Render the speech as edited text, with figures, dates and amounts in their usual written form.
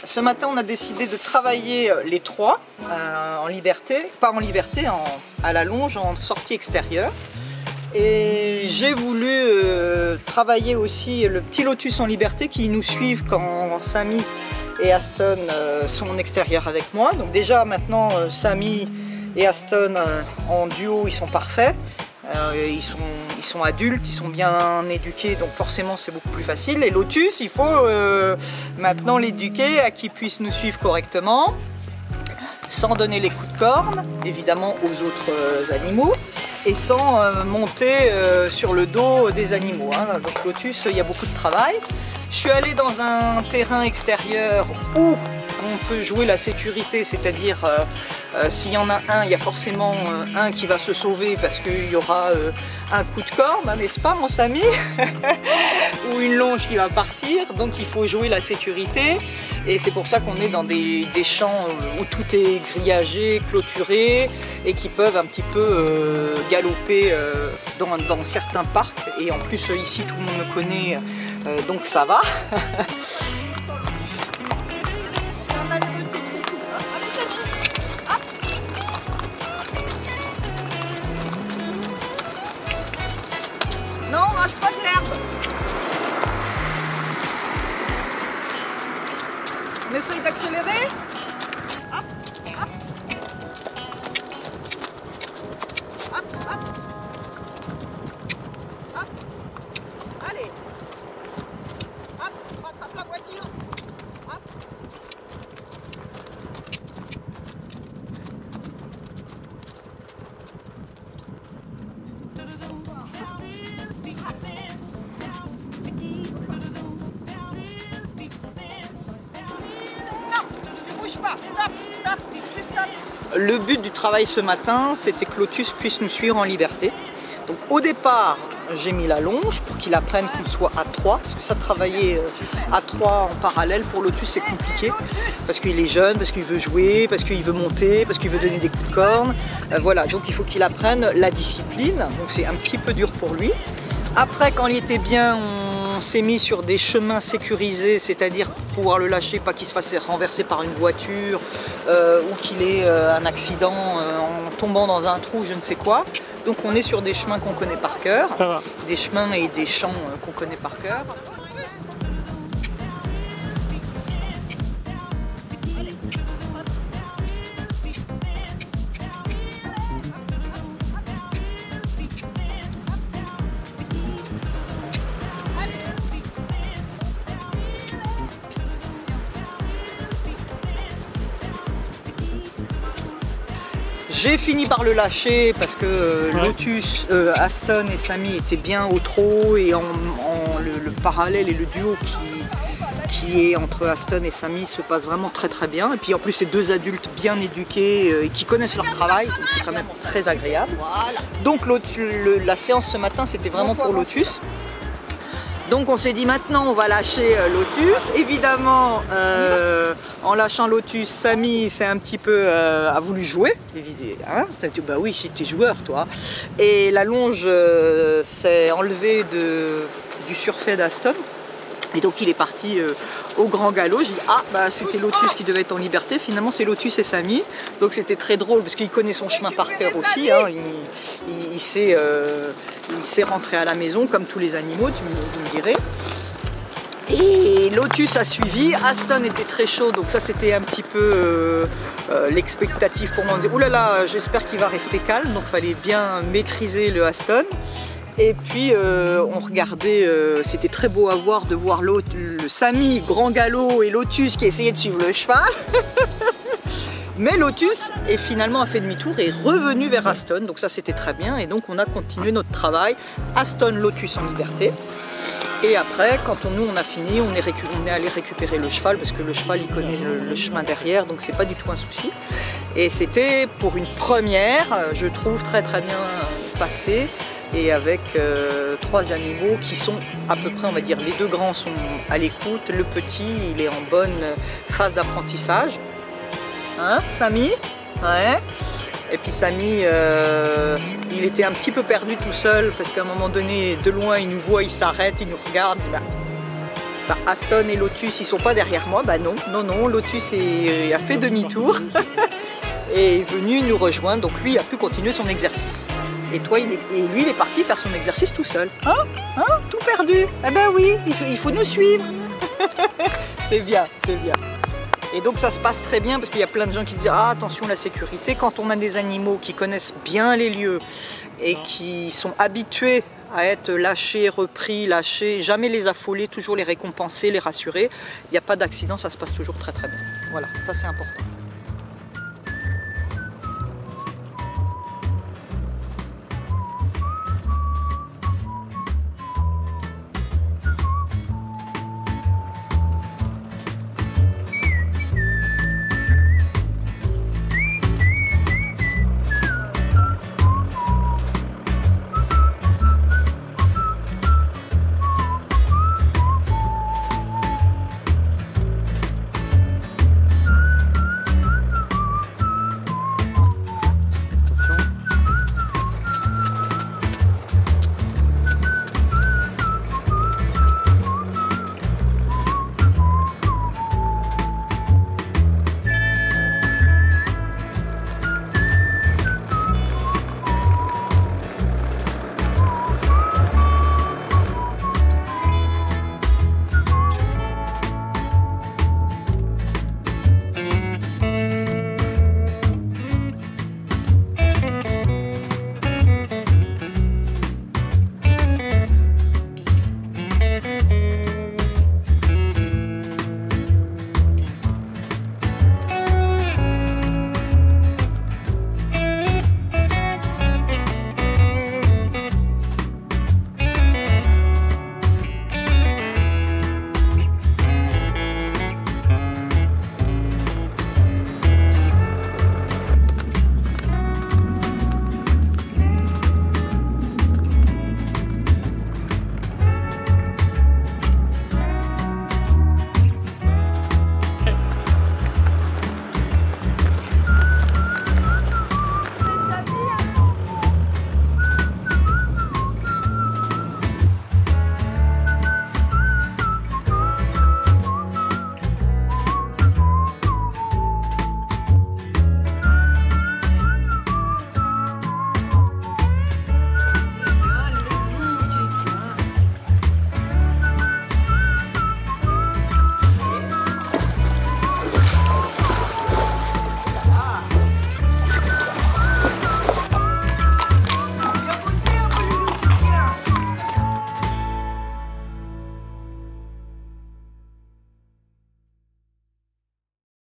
Ce matin, on a décidé de travailler les trois en liberté, pas en liberté, à la longe, en sortie extérieure. Et j'ai voulu travailler aussi le petit Lotus en liberté qui nous suivent quand Samy et Aston sont en extérieur avec moi. Donc déjà maintenant, Samy et Aston en duo, ils sont parfaits. Ils sont adultes, ils sont bien éduqués, donc forcément c'est beaucoup plus facile. Et Lotus, il faut maintenant l'éduquer à qu'il puisse nous suivre correctement, sans donner les coups de corne, évidemment aux autres animaux, et sans monter sur le dos des animaux. Hein. Donc Lotus, il y a beaucoup de travail. Je suis allée dans un terrain extérieur où on peut jouer la sécurité, c'est-à-dire s'il y en a un, il y a forcément un qui va se sauver parce qu'il y aura un coup de corne, n'est-ce pas mon Samy? Ou une longe qui va partir, donc il faut jouer la sécurité. Et c'est pour ça qu'on est dans des champs où tout est grillagé, clôturé et qui peuvent un petit peu galoper dans certains parcs. Et en plus ici tout le monde me connaît, donc ça va. Non, on mange pas de l'herbe. On essaye d'accélérer. Hop, hop. Hop, hop. Hop. Allez. Hop, rattrape la voiture. Hop. Le but du travail ce matin, c'était que Lotus puisse nous suivre en liberté. Donc au départ, j'ai mis la longe pour qu'il apprenne qu'il soit à 3, parce que ça, travailler à 3 en parallèle pour Lotus c'est compliqué, parce qu'il est jeune, parce qu'il veut jouer, parce qu'il veut monter, parce qu'il veut donner des coups de corne. Voilà, donc il faut qu'il apprenne la discipline, donc c'est un petit peu dur pour lui. Après, quand il était bien, on s'est mis sur des chemins sécurisés, c'est-à-dire pour pouvoir le lâcher, pas qu'il se fasse renverser par une voiture ou qu'il ait un accident en tombant dans un trou, je ne sais quoi. Donc on est sur des chemins qu'on connaît par cœur, des chemins et des champs qu'on connaît par cœur. J'ai fini par le lâcher parce que Lotus, Aston et Samy étaient bien au trot et le parallèle et le duo qui est entre Aston et Samy se passe vraiment très très bien. Et puis en plus c'est deux adultes bien éduqués et qui connaissent leur travail, donc c'est quand même très agréable. Donc la séance ce matin c'était vraiment pour Lotus. Donc on s'est dit maintenant on va lâcher Lotus. Évidemment en lâchant Lotus, Samy c'est un petit peu a voulu jouer. Hein, bah oui, j'étais joueur toi. Et la longe s'est enlevée du surfait d'Aston. Et donc il est parti au grand galop. J'ai dit ah bah c'était Lotus qui devait être en liberté, finalement c'est Lotus et Samy. Donc c'était très drôle parce qu'il connaît son chemin par cœur aussi. Hein. Il sait rentrer à la maison comme tous les animaux, vous me direz. Et Lotus a suivi, Aston était très chaud, donc ça c'était un petit peu l'expectative pour moi. On disait oulala, j'espère qu'il va rester calme, donc il fallait bien maîtriser le Aston. Et puis on regardait, c'était très beau à voir de voir le Samy grand galop et Lotus qui essayait de suivre le cheval. Mais Lotus finalement a fait demi-tour et est revenu vers Aston, donc ça c'était très bien. Et donc on a continué notre travail, Aston, Lotus en liberté. Et après, quand nous on a fini, on est allé récupérer le cheval parce que le cheval il connaît le chemin derrière, donc c'est pas du tout un souci. Et c'était pour une première, je trouve très très bien passé. Et avec 3 animaux qui sont à peu près, on va dire, les 2 grands sont à l'écoute, le petit il est en bonne phase d'apprentissage. Hein, Samy? Ouais. Et puis Samy, il était un petit peu perdu tout seul parce qu'à un moment donné, de loin, il nous voit, il s'arrête, il nous regarde, il dit, bah, Bah, Aston et Lotus, ils sont pas derrière moi. Bah non, Lotus a fait demi-tour et est venu nous rejoindre. Donc lui, il a pu continuer son exercice. Et lui, il est parti faire son exercice tout seul. Tout perdu. Ah ben oui, il faut nous suivre. C'est bien, c'est bien. Et donc ça se passe très bien parce qu'il y a plein de gens qui disent ah, attention la sécurité. Quand on a des animaux qui connaissent bien les lieux et qui sont habitués à être lâchés, repris, lâchés, jamais les affoler, toujours les récompenser, les rassurer, il n'y a pas d'accident, ça se passe toujours très très bien. Voilà, ça c'est important.